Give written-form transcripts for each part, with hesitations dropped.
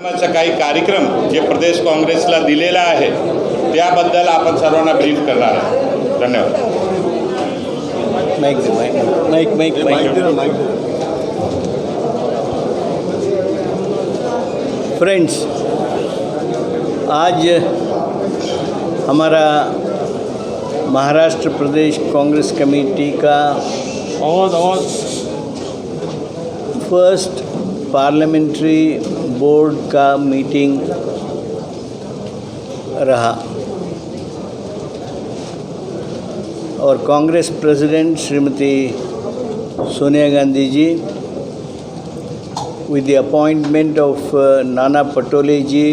काही कार्यक्रम जे प्रदेश काँग्रेसला दिलेला आहे त्याबद्दल आपण सर्वांना ब्रीफ करणार आहोत. धन्यवाद. फ्रेंड्स, आज हमारा महाराष्ट्र प्रदेश कांग्रेस कमेटी का फर्स्ट पार्लियामेंट्री बोर्ड का मीटिंग रहा और Congress president Shrimati Sonia Gandhi ji with the appointment of Nana Patole ji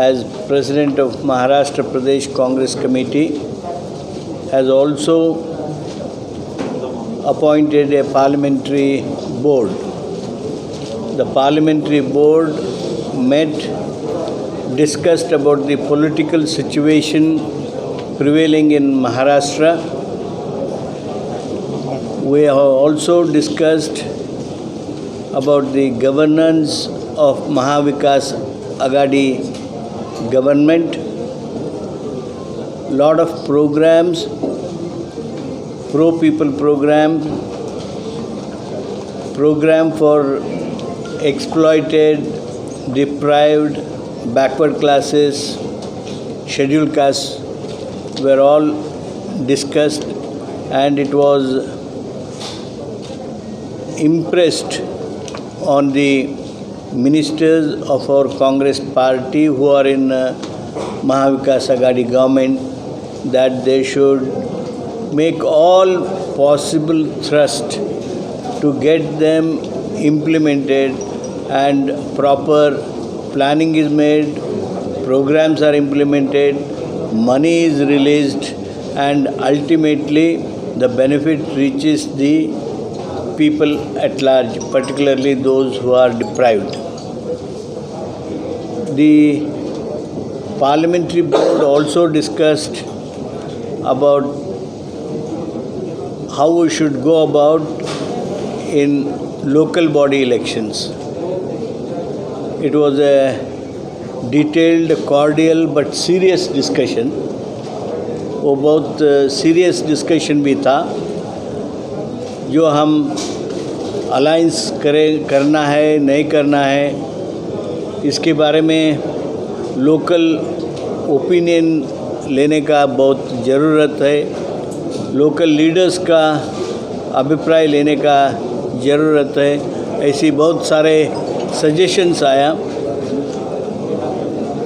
as President of Maharashtra Pradesh Congress Committee has also appointed a parliamentary board. The parliamentary board met, discussed about the political situation prevailing in Maharashtra. We have also discussed about the governance of Mahavikas Aghadi government. Lot of programs, pro-people program for exploited, deprived, backward classes, scheduled castes were all discussed, and it was impressed on the ministers of our Congress party who are in Mahavikas Aghadi government that they should make all possible thrust to get them implemented, and proper planning is made, programs are implemented, money is released, and ultimately the benefit reaches the people at large, particularly those who are deprived. The parliamentary board also discussed about how we should go about in local body elections. It was a detailed, cordial but serious discussion. वो बहुत serious discussion भी था. जो हम alliance करना है नहीं करना है, इसके बारे में लोकल ओपिनियन लेने का बहुत ज़रूरत है, लोकल लीडर्स का अभिप्राय लेने का ज़रूरत है. ऐसी बहुत सारे सजेशंस आया.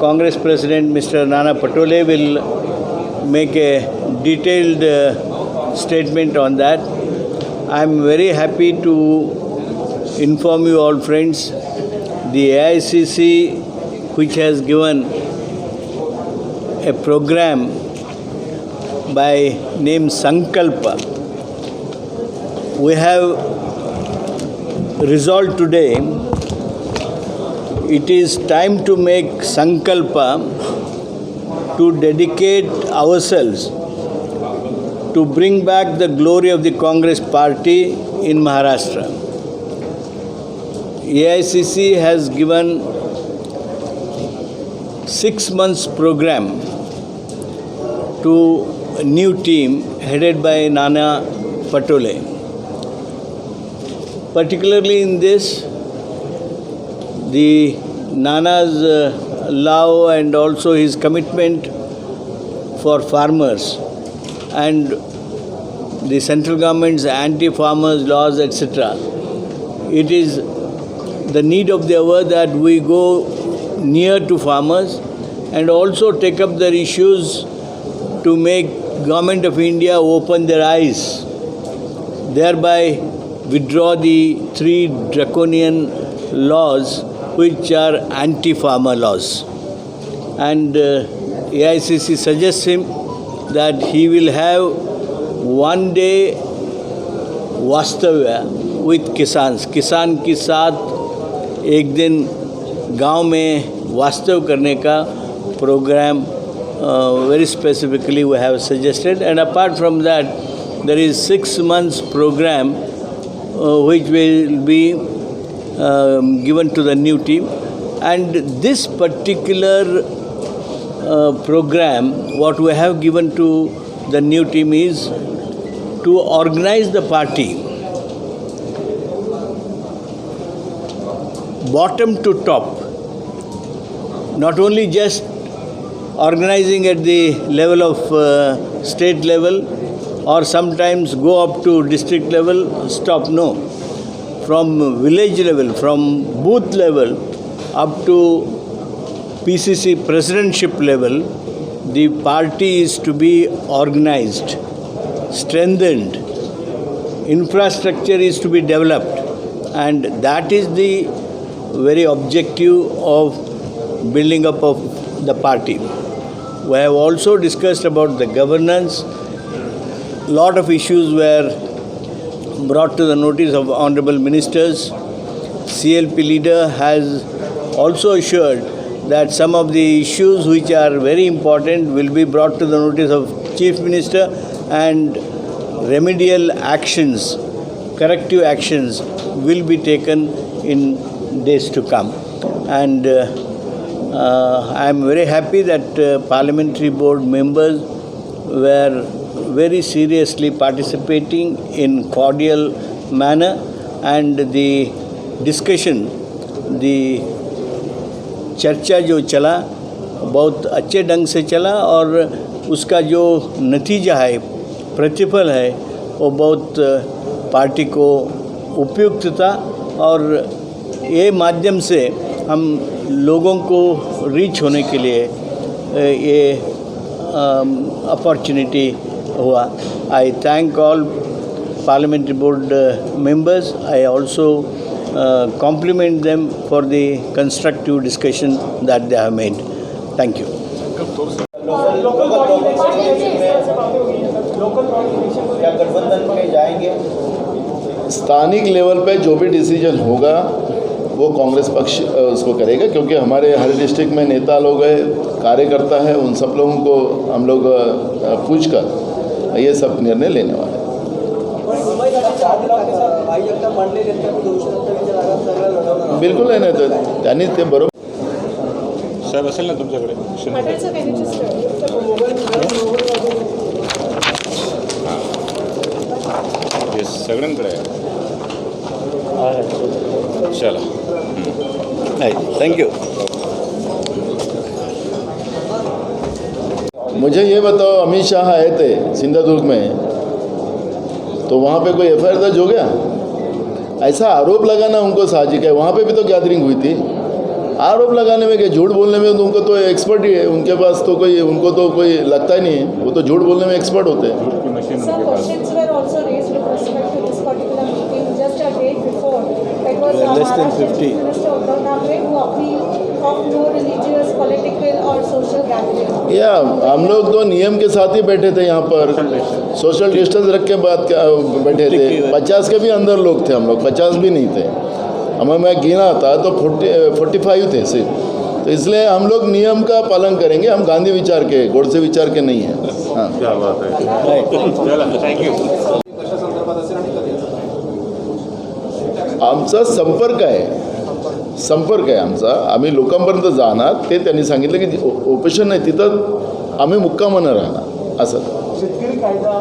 Congress president mister Nana Patole will make a detailed statement on that. I am very happy to inform you all, friends, the AICC, which has given a program by name Sankalpa, we have resolved today it is time to make Sankalpa to dedicate ourselves to bring back the glory of the Congress party in Maharashtra. AICC has given 6 months program to a new team headed by Nana Patole. Particularly in this, the Nana's love and also his commitment for farmers and the central government's anti-farmers laws, etc. It is the need of the hour that we go near to farmers and also take up their issues to make Government of India open their eyes, thereby withdraw the 3 draconian laws which are anti-farmer laws. And AICC suggests him that he will have one day वास्तव्य with किसान्स, किसान के साथ एक दिन गांव में वास्तव करने का programme very specifically we have suggested. And apart from that, there is 6 months program which will be given to the new team. And this particular program, what we have given to the new team is to organize the party bottom to top, not only just organizing at the level of state level or sometimes go up to district level, stop, no. From village level, from booth level up to PCC presidentship level, the party is to be organized, strengthened, infrastructure is to be developed, and that is the very objective of building up of the party. We have also discussed about the governance. Lot of issues were brought to the notice of honorable ministers. CLP leader has also assured that some of the issues which are very important will be brought to the notice of Chief Minister, and remedial actions, corrective actions will be taken in days to come. And I am very happy that parliamentary board members were very seriously participating in cordial manner, and the discussion, the चर्चा जो चला बहुत अच्छे ढंग से चला, और उसका जो नतीजा है, प्रतिफल है, वो बहुत पार्टी को उपयुक्त था, और ये माध्यम से हम लोगों को रीच होने के लिए ये अपॉर्चुनिटी हुआ. आई thank all parliamentary board members. I also compliment them for the constructive discussion that they have made. Thank you. स्थानिक लेवल पे जो भी डिसीजन होगा वो कांग्रेस पक्ष उसको करेगा, क्योंकि हमारे हर डिस्ट्रिक्ट में नेता लोग हैं, कार्यकर्ता है, उन सब लोगों को हम लोग पूछकर ये सब निर्णय लेने वाले हैं. बिलकुल आहे ना, तर त्यांनी ते बरोबर. साहेब असेल ना तुमच्याकडे? हे सगळ्यांकडे आहे. चला, Thank you. मुझे ये बताओ, अमित शाह आए थे सिंधुदुर्ग में, तो वहाँ पे कोई एफआईआर दर्ज हो गया? ऐसा आरोप लगाना उनको साजिश है. वहाँ पे भी तो गैदरिंग हुई थी. आरोप लगाने में क्या, झूठ बोलने में तो उनको तो एक्सपर्ट ही है. उनके पास तो कोई, उनको तो कोई लगता ही नहीं है, वो तो झूठ बोलने में एक्सपर्ट होते हैं. Less than 50. या हम लोग तो नियम के साथ ही बैठे थे यहाँ पर, सोशल डिस्टेंस रख के बैठे थे. 50 के भी अंदर लोग थे, हम लोग 50 भी नहीं थे. हमें मैं गिना था तो 45 थे सिर्फ. तो इसलिए हम लोग नियम का पालन करेंगे. हम गांधी विचार के, गोडसे विचार के नहीं हैं. हाँ, क्या बात है. थँक्यू. आमचा संपर्क आहे आमचा. आम्ही लोकांपर्यंत जाणार. ते त्यांनी सांगितलं की ऑपरेशन नाही, तिथं आम्ही मुक्कामानं राहणार असं. शेतकरी कायदा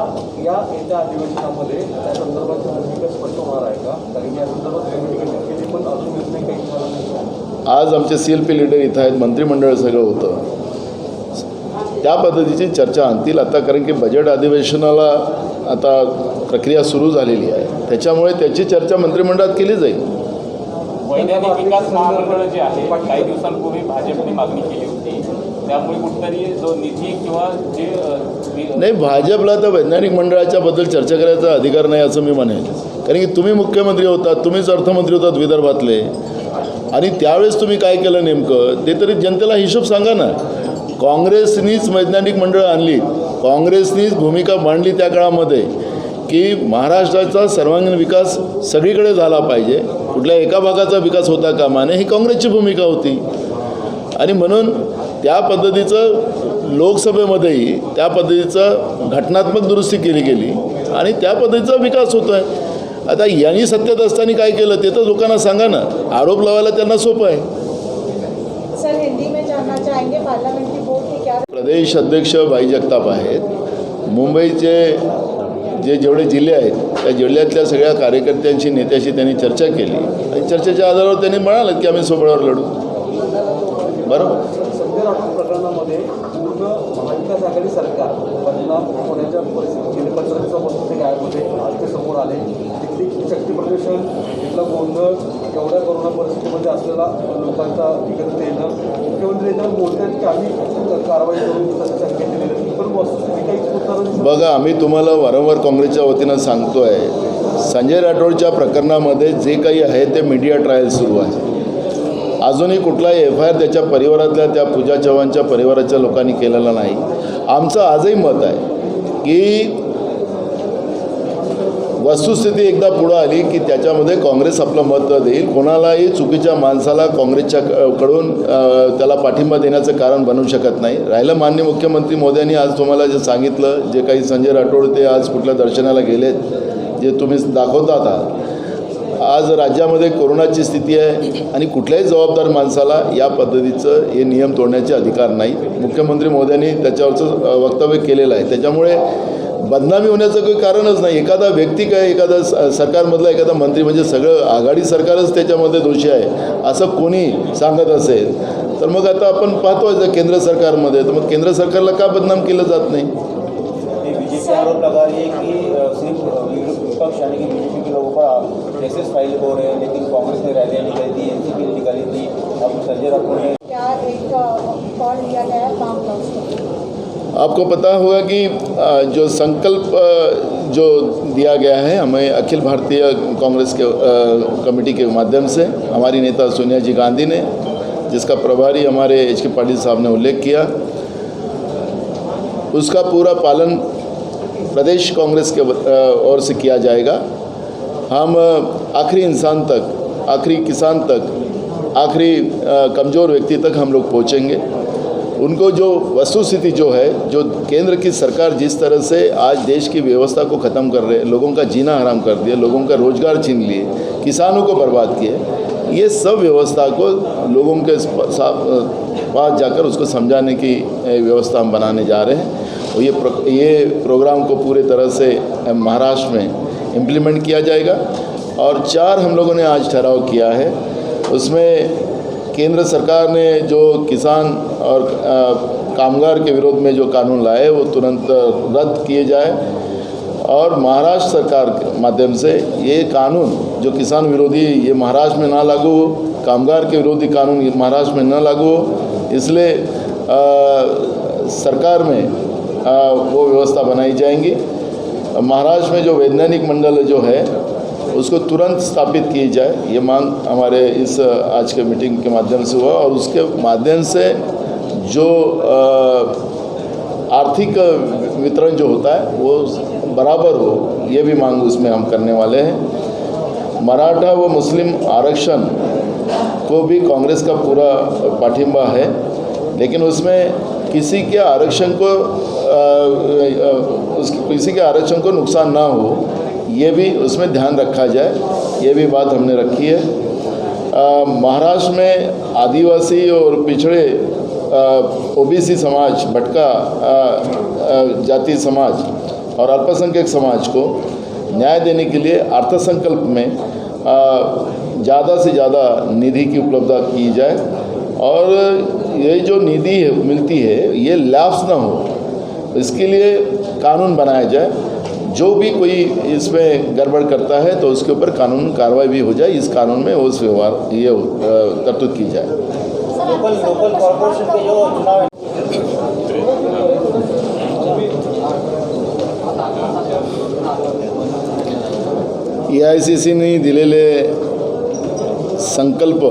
या येत्या अधिवेशनामध्ये त्या संदर्भाची भूमिका स्पष्ट होणार आहे का? कारण या संदर्भात कमिटी केली पण अजून निर्णय काही. आज आमचे CLP लीडर इथं आहेत, मंत्रिमंडळ सगळं होतं, त्या पद्धतीची चर्चा आणतील आता. कारण की बजेट अधिवेशनाला आता प्रक्रिया सुरू झालेली आहे, त्याच्यामुळे त्याची चर्चा मंत्रिमंडळात केली जाईल. वैधानिक विकास महामंडळ जे आहे, काही दिवसांपूर्वी भाजपने मागणी केली होती, त्यामुळे कुठेतरी जो निधी किंवा जे नाही, भाजपला तर वैज्ञानिक मंडळाच्या बद्दल चर्चा करायचा अधिकार नाही असं मी म्हणेन. कारण की तुम्ही मुख्यमंत्री होतात, तुम्हीच अर्थमंत्री होतात विदर्भातले, आणि त्यावेळेस तुम्ही काय केलं नेमकं ते तरी जनतेला हिशोब सांगा ना. काँग्रेसनीच वैज्ञानिक मंडळं आणली, काँग्रेसनीच भूमिका मांडली त्या काळामध्ये की महाराष्ट्राचा सर्वांगीण विकास सगळीकडे झाला पाहिजे, कुठल्या एका भागाचा विकास होता कामा नये, ही काँग्रेसची भूमिका होती. आणि म्हणून त्या पद्धतीचं लोकसभेमध्येही त्या पद्धतीचं घटनात्मक दुरुस्ती केली गेली आणि त्या पद्धतीचा विकास होतो आहे. आता यांनी सत्तेत असताना काय केलं ते तर लोकांना सांगा ना. आरोप लावायला त्यांना सोपं आहे. हिंदी में जानना चाहेंगे पार्लियामेंट्री बोर्ड की क्या प्रदेश अध्यक्ष भाई जगताप आहेत. मुंबईचे जेवढे जिल्हे आहेत त्या जिल्ह्यातल्या सगळ्या कार्यकर्त्यांशी नेत्याशी त्यांनी चर्चा केली आणि चर्चेच्या आधारावर त्यांनी म्हणाले की आम्ही सोबळावर लढू. बरोबर. संजय राठोड प्रकरणामध्ये पूर्ण महाविकास आघाडी सरकार बदनाम होण्याच्या परिस्थिती गेले 15 दिवसापासून ते गायब होते. आज ते समोर आले. तिथली शक्ती प्रदर्शन, तिथला गोंधळ, एवढ्या कोरोना परिस्थितीमध्ये असलेला लोकांचा एकत्र येणं, मुख्यमंत्री एकदा बोलतात की आम्ही कारवाई करून संकेत दिलेले, पण वस्तुस्थिती काही उत्तरं. बघा, आम्ही तुम्हाला वारंवार काँग्रेसच्या वतीनं सांगतो आहे, संजय राठोडच्या प्रकरणामध्ये जे काही आहे ते मीडिया ट्रायल सुरू आहे. अजूनही कुठलाही FIR त्याच्या परिवारातल्या त्या पूजा चव्हाणच्या परिवाराच्या लोकांनी केलेला नाही. आमचं आजही मत आहे की वस्तुस्थिती एकदा पुढं आली की त्याच्यामध्ये काँग्रेस आपलं मत देईल. कोणालाही चुकीच्या माणसाला काँग्रेसच्या कडून त्याला पाठिंबा देण्याचं कारण बनवू शकत नाही. राहिलं माननीय मुख्यमंत्री मोदयांनी आज तुम्हाला जे सांगितलं, जे काही संजय राठोड ते आज कुठल्या दर्शनाला गेलेत, जे तुम्ही दाखवतात आहात, आज राज्यामध्ये कोरोनाची स्थिती आहे आणि कुठल्याही जबाबदार माणसाला या पद्धतीचं हे नियम तोडण्याचे अधिकार नाही. मुख्यमंत्री मोदयांनी त्याच्यावरचं वक्तव्य केलेलं आहे. त्याच्यामुळे बदनामी होण्याचं काही कारणच नाही. एखादा व्यक्ती काय, एखादा सरकारमधला एखादा मंत्री म्हणजे सगळं आघाडी सरकारच त्याच्यामध्ये दोषी आहे असं कोणी सांगत असेल तर मग आता आपण पाहतोय केंद्र सरकारमध्ये, तर मग केंद्र सरकारला का बदनाम केलं जात नाही? बीजेपी आरोप लगा रही है कि सिर्फ विपक्ष यानी कि बीजेपी के लोगों पर केसेस फाइल हो रहे हैं, लेकिन कांग्रेस ने रैलियां निकाली थी, एनसीपी ने निकाली थी, अब संजय राठौड़ ने क्या एक कॉल लिया गया है फार्म हाउस को? आपको पता होगा कि जो संकल्प जो दिया गया है हमें अखिल भारतीय कांग्रेस के कमेटी के माध्यम से हमारी नेता सोनिया जी गांधी ने, जिसका प्रभारी हमारे HK पाटिल साहब ने उल्लेख किया, उसका पूरा पालन प्रदेश कांग्रेस के ओर से किया जाएगा. हम आखिरी इंसान तक, आखिरी किसान तक, आखिरी कमज़ोर व्यक्ति तक हम लोग पहुँचेंगे. उनको जो वस्तुस्थिति जो है, जो केंद्र की सरकार जिस तरह से आज देश की व्यवस्था को ख़त्म कर रहे हैं, लोगों का जीना हराम कर दिया, लोगों का रोज़गार छीन लिए, किसानों को बर्बाद किए, ये सब व्यवस्था को लोगों के पास जाकर उसको समझाने की व्यवस्था हम बनाने जा रहे हैं. और ये प्रोग्राम को पूरे तरह से महाराष्ट्र में इम्प्लीमेंट किया जाएगा. और 4 हम लोगों ने आज ठहराव किया है. उसमें केंद्र सरकार ने जो किसान और कामगार के विरोध में जो कानून लाए वो तुरंत रद्द किए जाए, और महाराष्ट्र सरकार के माध्यम से ये कानून जो किसान विरोधी ये महाराष्ट्र में ना लागू हो, कामगार के विरोधी कानून ये महाराष्ट्र में ना लागू हो, इसलिए सरकार में वो व्यवस्था बनाई जाएंगी. महाराष्ट्र में जो वैज्ञानिक मंडल जो है उसको तुरंत स्थापित की जाए, ये मांग हमारे इस आज के मीटिंग के माध्यम से हुआ. और उसके माध्यम से जो आर्थिक वितरण जो होता है वो बराबर हो, ये भी मांग उसमें हम करने वाले हैं. मराठा व मुस्लिम आरक्षण को भी कांग्रेस का पूरा पाठिंबा है, लेकिन उसमें किसी के आरक्षण को नुकसान ना हो, ये भी उसमें ध्यान रखा जाए, ये भी बात हमने रखी है. महाराष्ट्र में आदिवासी और पिछड़े OBC समाज, भटका जाति समाज और अल्पसंख्यक समाज को न्याय देने के लिए अर्थसंकल्प में ज़्यादा से ज़्यादा निधि की उपलब्धता की जाए, और ये जो निधि मिलती है ये लैप्स ना हो, इसके लिए कानून बनाया जाए. जो भी कोई इसमें गड़बड़ करता है तो उसके ऊपर कानून कार्रवाई भी हो जाए. इस कानून में उस व्यवहार ये तरतूद की जाए. लोकल कॉर्पोरेशन के जो चुनाव AICC ने दिलेले संकल्प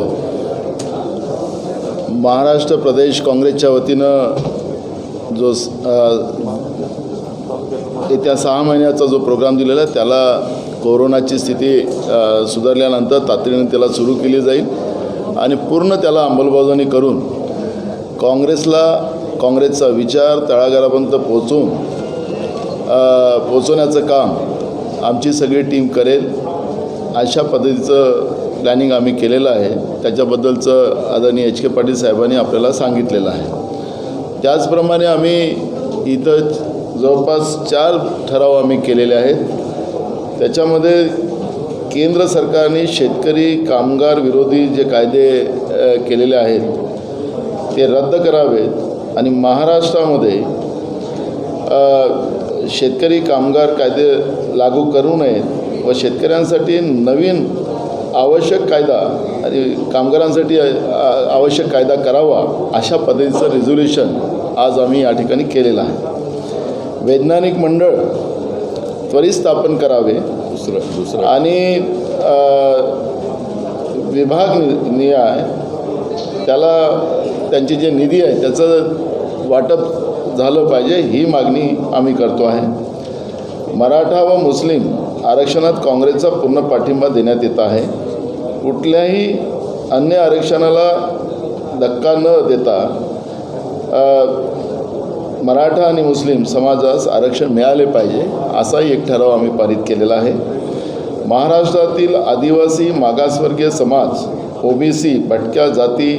महाराष्ट्र प्रदेश काँग्रेसच्या वतीनं जो येत्या 6 महिन्याचा जो प्रोग्राम दिलेला आहे त्याला कोरोनाची स्थिती सुधारल्यानंतर तातडीने त्याला सुरू केली जाईल आणि पूर्ण त्याला अंमलबजावणी करून काँग्रेसचा विचार तळागाळापर्यंत पोहोचवण्याचं काम आमची सगळी टीम करेल. अशा पद्धतीचं प्लॅनिंग आम्ही केलेलं आहे. त्याच्याबद्दलचं आदरणीय एच के पाटील साहेबांनी आपल्याला सांगितलेलं आहे. त्याचप्रमाणे आम्ही इथं जवळपास 4 ठराव आम्ही केलेले आहेत. त्याच्यामध्ये केंद्र सरकारने शेतकरी कामगार विरोधी जे कायदे केलेले आहेत ते रद्द करावेत आणि महाराष्ट्रामध्ये शेतकरी कामगार कायदे लागू करू नयेत व शेतकऱ्यांसाठी नवीन आवश्यक कायदा आणि कामगारांसाठी आवश्यक कायदा करावा अशा पद्धतीचं रिझोल्युशन आज आम्ही या ठिकाणी केलेलं आहे. वैज्ञानिक मंडळ त्वरित स्थापन करावे दुसरं आणि विभाग निहाय त्याला त्यांची जे निधी आहे त्याचं वाटप झालं पाहिजे ही मागणी आम्ही करतो आहे. मराठा व मुस्लिम आरक्षणात काँग्रेसचा पूर्ण पाठिंबा देण्यात येत आहे. कुठल्याही अन्य आरक्षणाला धक्का न देता मराठा आणि मुस्लिम समाजास आरक्षण मिळाले पाहिजे असाही एक ठराव आम्ही पारित केलेला आहे. महाराष्ट्रातील आदिवासी मागासवर्गीय समाज OBC भटक्या जाती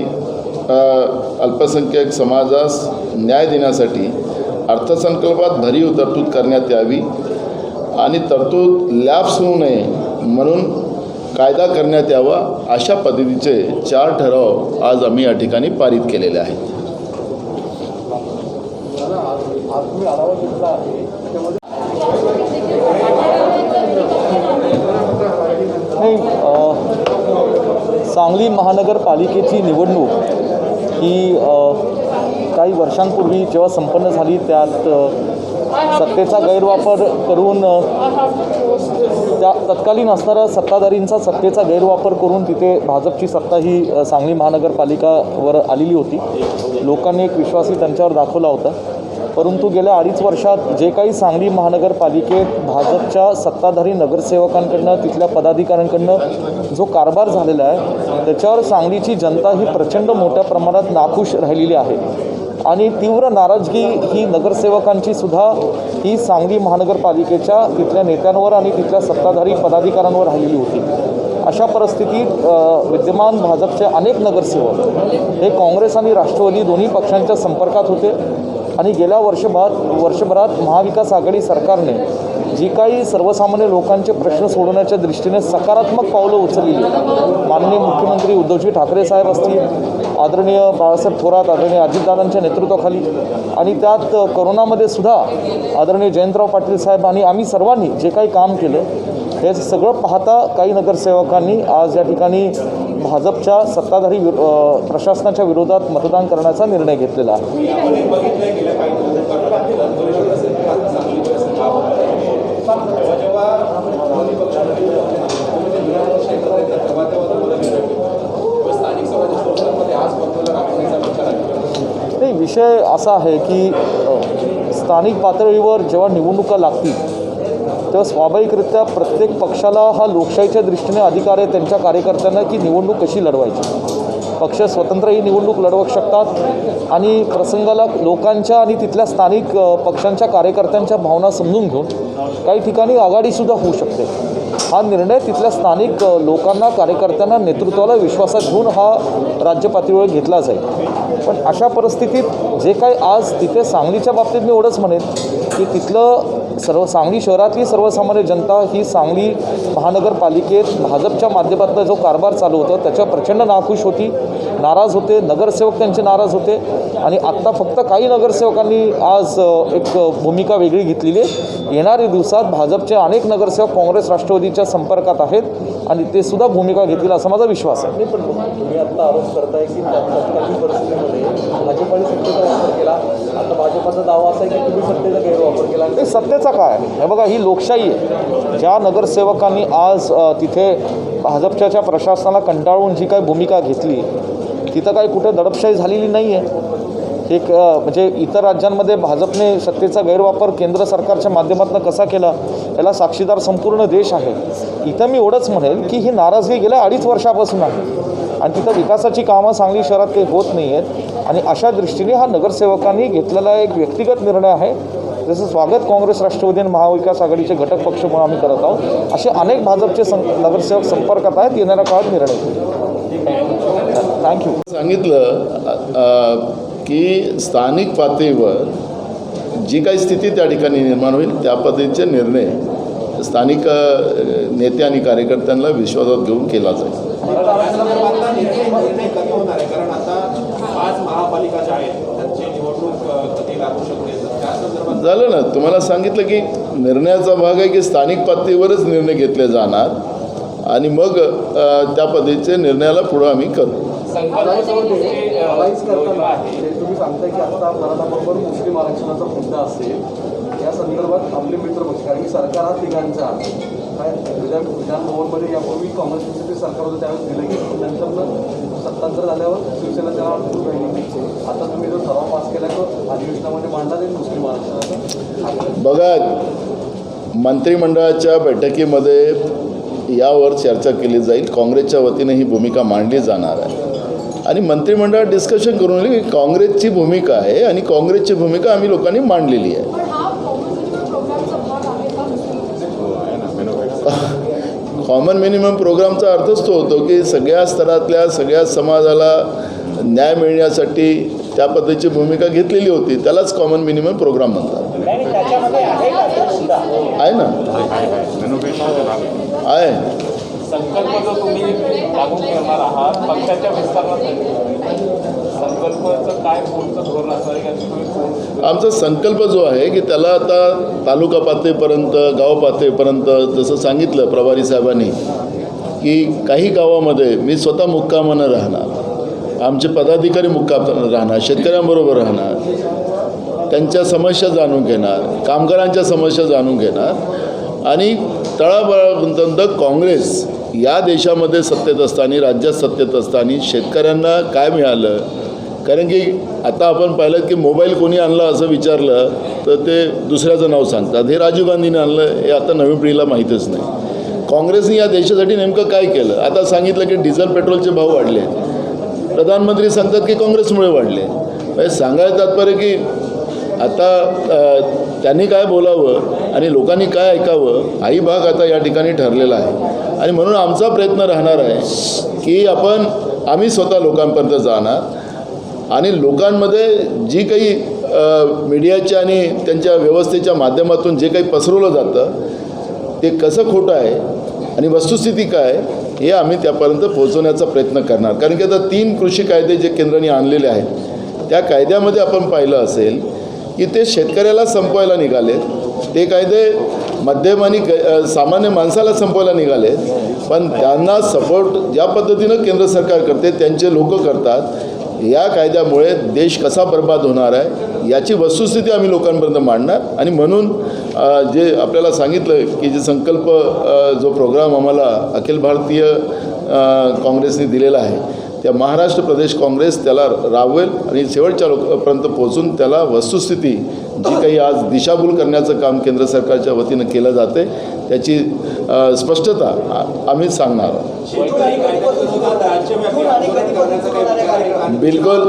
अल्पसंख्याक समाजास न्याय देण्यासाठी अर्थसंकल्पात भरीव तरतूद करण्यात यावी आणि तरतूद लॅप्स होऊ नये म्हणून कायदा करण्यात यावा अशा पद्धतीचे 4 ठराव आज आम्ही या ठिकाणी पारित केलेले आहेत. आज तुम्ही आढावा घेतला आहे त्यामध्ये सांगली महानगरपालिकेची निवडणूक ही काही वर्षांपूर्वी जेव्हा संपन्न झाली त्यात सत्तेचा गैरवापर करून त्या तत्कालीन असणाऱ्या सत्ताधारींचा सत्तेचा गैरवापर करून तिथे भाजपची सत्ता ही सांगली महानगरपालिकावर आलेली होती. लोकांनी एक विश्वासही त्यांच्यावर दाखवला होता. परंतु गेल्या 2.5 वर्षात जे काही सांगली महानगरपालिकेत भाजपच्या सत्ताधारी नगरसेवकांकडनं तिथल्या पदाधिकाऱ्यांकडनं जो कारभार झालेला आहे त्याच्यावर सांगलीची जनता ही प्रचंड मोठ्या प्रमाणात नाखुश राहिलेली आहे आणि तीव्र नाराजगी ही नगरसेवकांची सुद्धा ही सांगली महानगरपालिकेच्या तिथल्या नेत्यांवर आणि तिथल्या सत्ताधारी पदाधिकाऱ्यांवर राहिलेली होती. अशा परिस्थितीत विद्यमान भाजपचे अनेक नगरसेवक हे काँग्रेस आणि राष्ट्रवादी दोन्ही पक्षांच्या संपर्कात होते आणि गेल्या वर्षभरात महाविकास आघाडी सरकारने जी काही सर्वसामान्य लोकांचे प्रश्न सोडवण्याच्या दृष्टीने सकारात्मक पावलं उचललेली माननीय मुख्यमंत्री उद्धवजी ठाकरे साहेब असतील, आदरणीय बाळासाहेब थोरात, आदरणीय अजितदादांच्या नेतृत्वाखाली आणि त्यात कोरोनामध्ये सुद्धा आदरणीय जयंतराव पाटील साहेब आणि आम्ही सर्वांनी जे काही काम केलं हे सगळं पाहता काही नगरसेवकांनी आज या ठिकाणी भाजपच्या सत्ताधारी प्रशासनाच्या विरोधात मतदान करण्याचा निर्णय घेतलेला आहे. नाही, विषय असा आहे की स्थानिक पातळीवर जेव्हा निवडणुका लागतील तेव्हा स्वाभाविकरित्या प्रत्येक पक्षाला हा लोकशाहीच्या दृष्टीने अधिकार आहे त्यांच्या कार्यकर्त्यांना की निवडणूक कशी लढवायची. पक्ष स्वतंत्र ही निवडणूक लढवू शकतात आणि प्रसंगाला लोकांच्या आणि तिथल्या स्थानिक पक्षांच्या कार्यकर्त्यांच्या भावना समजून घेऊन काही ठिकाणी आघाडीसुद्धा होऊ शकते. हा निर्णय तिथल्या स्थानिक लोकांना, कार्यकर्त्यांना, नेतृत्वाला विश्वासात घेऊन हा राज्य पातळीवर घेतला जाईल. पण अशा परिस्थितीत जे काही आज तिथे सांगलीच्या बाबतीत मी एवढंच म्हणेन की तिथलं सांगली शहरातली सर्वसामान्य जनता ही सांगली महानगरपालिकेत भाजपच्या माध्यमातून जो कारभार चालू होता त्याच्यावर प्रचंड नाखुश होती, नाराज होते. नगरसेवक त्यांचे नाराज होते आणि आत्ता फक्त काही नगरसेवकांनी आज एक भूमिका वेगळी घेतलेली आहे. येणाऱ्या दिवसात भाजपचे अनेक नगरसेवक काँग्रेस राष्ट्रवादीच्या संपर्कात आहेत आणि ते सुद्धा भूमिका घेतील असा माझा विश्वास आहे. पण तुम्ही आता आरोप करताय की तत्कालीन परिस्थितीमध्ये भाजपाने सत्तेचा वापर केला. आता भाजपाचा दावा असा आहे की तुम्ही सत्तेचा गैरवापर केला. ते सत्तेचा काय हे बघा, ही लोकशाही आहे. ज्या नगरसेवकांनी आज तिथे भाजपच्या प्रशासनाला कंटाळून जी काही भूमिका घेतली तिथं काही कुठे दडपशाही झालेली नाही आहे. एक म्हणजे इतर राज्यांमध्ये भाजपने सत्तेचा गैरवापर केंद्र सरकारच्या माध्यमातून कसा केला याला साक्षीदार संपूर्ण देश आहे. इथं मी एवढंच म्हणेल की ही नाराजगी गेल्या 2.5 वर्षापासून आहे आणि तिथं विकासाची कामं सांगली शहरात काही होत नाही आहेत आणि अशा दृष्टीने हा नगरसेवकांनी घेतलेला एक व्यक्तिगत निर्णय आहे. जसं स्वागत काँग्रेस राष्ट्रवादी आणि महाविकास आघाडीचे घटक पक्ष म्हणून आम्ही करत आहोत. असे अनेक भाजपचे नगरसेवक संपर्कात आहेत. येणाऱ्या काळात निर्णय थँक्यू. सांगितलं की स्थानिक पातळीवर जी काही स्थिती त्या ठिकाणी निर्माण होईल त्या पद्धतीचे निर्णय स्थानिक नेते आणि कार्यकर्त्यांना विश्वासात घेऊन केला जाईल. कमी होणार आहे कारण आता 5 महापालिका ज्या आहेत त्यांची निवडणूक कधी लागू शकते त्या संदर्भात झालं ना, तुम्हाला सांगितलं की निर्णयाचा भाग आहे की स्थानिक पातळीवरच निर्णय घेतले जाणार आणि मग त्या पद्धतीचे निर्णयाला पुढं आम्ही करू. अलायन्स करताना तुम्ही सांगताय की आता मराठाबरोबर मुस्लिम आरक्षणाचा मुद्दा असेल या संदर्भात आपले मित्र पक्ष कारण की सरकार हा तिघांचा आहे काय विधान भवनमध्ये यापूर्वी काँग्रेस पक्षाचे सरकार होतं त्यावेळेस दिलं गेलं नंतर सत्तांतर झाल्यावर शिवसेना त्याला अडकून राहिली. आता तुम्ही जो ठराव पास केला तो अधिवेशनामध्ये मांडला जाईल मुस्लिम आरक्षणाचा. बघा, मंत्रिमंडळाच्या बैठकीमध्ये यावर चर्चा केली जाईल. काँग्रेसच्या वतीने ही भूमिका मांडली जाणार आहे आणि मंत्रिमंडळात डिस्कशन करून की काँग्रेसची भूमिका आहे आणि काँग्रेसची भूमिका आम्ही लोकांनी मांडलेली आहे. पण हा प्रोग्रामचा भाग आहे का कॉमन मिनिमम प्रोग्रामचा अर्थच तो होतो की सगळ्या स्तरातल्या सगळ्या समाजाला न्याय मिळण्यासाठी त्या पद्धतीची भूमिका घेतलेली होती. त्यालाच कॉमन मिनिमम प्रोग्राम म्हणतात. आहे ना, आहे. संकल्प जो तुम्ही लागू करणार आहात पक्षाच्या विस्तारासाठी संकल्पाचं काय पुढचं धोरण असणार आहे याची तुम्ही आमचा संकल्प जो आहे की त्याला आता तालुका पातळीपर्यंत गाव पातळीपर्यंत जसं सांगितलं प्रभारी साहेबांनी की काही गावामध्ये मी स्वतः मुक्कामानं राहणार, आमचे पदाधिकारी मुक्कामानं राहणार, शेतकऱ्यांबरोबर राहणार, त्यांच्या समस्या जाणून घेणार, कामगारांच्या समस्या जाणून घेणार आणि तळागाळापर्यंत काँग्रेस या देशामध्ये सत्तेत असताना राज्यात सत्तेत असताना शेतकऱ्यांना काय मिळालं. कारण की आता आपण पाहिलं की मोबाईल कोणी आणला असं विचारलं तर ते दुसऱ्याचं नाव सांगतात. हे राजीव गांधीने आणलं हे आता नवीन पिढीला माहीतच नाही. काँग्रेसने या देशासाठी नेमकं काय केलं. आता सांगितलं की डिझेल पेट्रोलचे भाव वाढले, प्रधानमंत्री सांगतात की काँग्रेसमुळे वाढले. म्हणजे सांगायचं तात्पर्य की आता त्यांनी काय बोलावं आणि लोकांनी काय ऐकावं हाही भाग आता या ठिकाणी ठरलेला आहे आणि म्हणून आमचा प्रयत्न राहणार आहे की आम्ही स्वतः लोकांपर्यंत जाणार आणि लोकांमध्ये जी काही मीडियाच्या आणि त्यांच्या व्यवस्थेच्या माध्यमातून जे काही पसरवलं जातं ते कसं खोटं आहे आणि वस्तुस्थिती काय हे आम्ही त्यापर्यंत पोहोचवण्याचा प्रयत्न करणार. कारण की आता 3 कृषी कायदे जे केंद्राने आणलेले आहेत त्या कायद्यामध्ये आपण पाहिलं असेल की ते शेतकऱ्याला संपवायला निघालेत. ते कायदे मध्यम आणि सामान्य माणसाला संपवायला निघालेत. पण त्यांना सपोर्ट ज्या पद्धतीनं केंद्र सरकार करते त्यांचे लोक करतात. या कायद्यामुळे देश कसा बर्बाद होणार आहे याची वस्तुस्थिती आम्ही लोकांपर्यंत मांडणार आणि म्हणून जे आपल्याला सांगितलं की जे संकल्प जो प्रोग्राम आम्हाला अखिल भारतीय काँग्रेसने दिलेला आहे त्या महाराष्ट्र प्रदेश काँग्रेस त्याला राबवेल आणि शेवटच्या लोकांपर्यंत पोहोचून त्याला वस्तुस्थिती जी काही आज दिशाभूल करण्याचं काम केंद्र सरकारच्या वतीनं केलं जाते त्याची स्पष्टता आम्ही सांगणार. बिलकुल